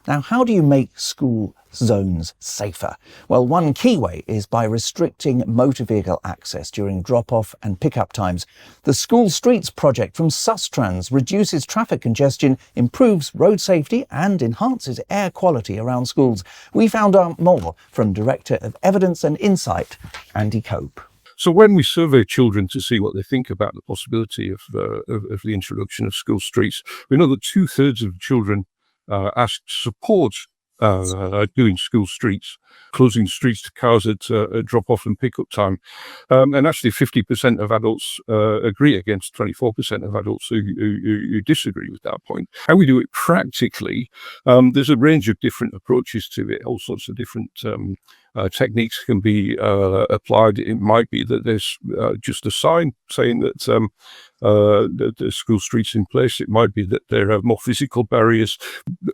Now, how do you make school zones safer? Well, one key way is by restricting motor vehicle access during drop-off and pick-up times. The School Streets project from Sustrans reduces traffic congestion, improves road safety and enhances air quality around schools. We found out more from Director of Evidence and Insight, Andy Cope. So when we survey children to see what they think about the possibility of the introduction of school streets, we know that 2/3 of children asked support doing school streets, closing streets to cars at drop-off and pick-up time. And actually 50% of adults agree against 24% of adults who disagree with that point. How we do it practically, there's a range of different approaches to it, all sorts of different techniques can be applied. It might be that there's just a sign saying that the school street's in place. It might be that there are more physical barriers.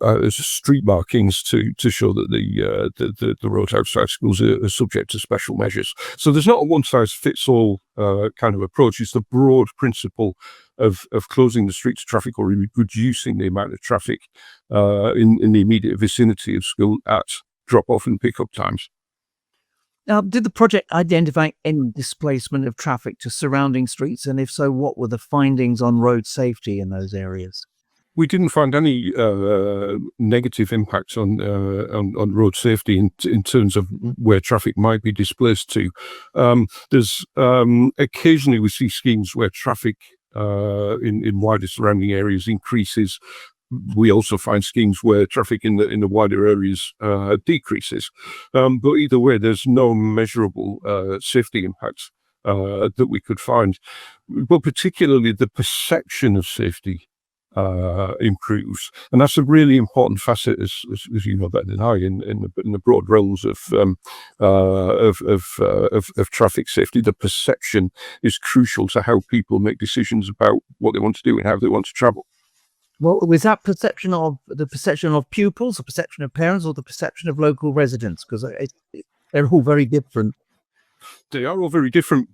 There's street markings to show that the roads outside schools are subject to special measures. So there's not a one-size-fits-all kind of approach. It's the broad principle of closing the street to traffic or reducing the amount of traffic in the immediate vicinity of school at drop-off and pick-up times. Now, did the project identify any displacement of traffic to surrounding streets? And if so, what were the findings on road safety in those areas? We didn't find any negative impacts on road safety in terms of where traffic might be displaced to. There's occasionally we see schemes where traffic in wider surrounding areas increases. We also find schemes where traffic in the wider areas decreases. But either way, there's no measurable safety impacts that we could find. But particularly the perception of safety improves, and that's a really important facet, as you know better than I, in the broad realms of traffic safety. The perception is crucial to how people make decisions about what they want to do and how they want to travel. Well, was that the perception of pupils, the perception of parents, or the perception of local residents? Because they're all very different. They are all very different,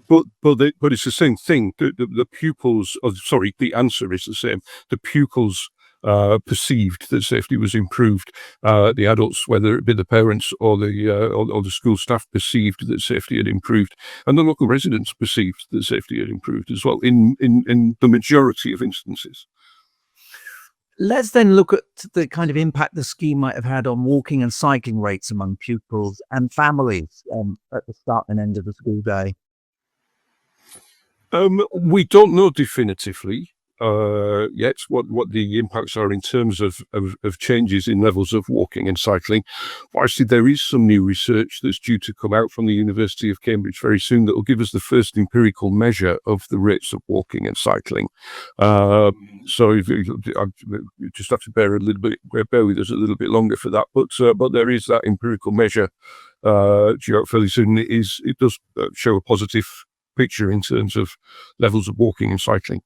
but it's the same thing. The pupils, the answer is the same. The pupils perceived that safety was improved. The adults, whether it be the parents or the school staff, perceived that safety had improved, and the local residents perceived that safety had improved as well. In the majority of instances. Let's then look at the kind of impact the scheme might have had on walking and cycling rates among pupils and families at the start and end of the school day. We don't know definitively yet what the impacts are in terms of changes in levels of walking and cycling. But actually, there is some new research that's due to come out from the University of Cambridge very soon that will give us the first empirical measure of the rates of walking and cycling. So you just have to bear with us a little bit longer for that. But there is that empirical measure due out fairly soon. It does show a positive picture in terms of levels of walking and cycling.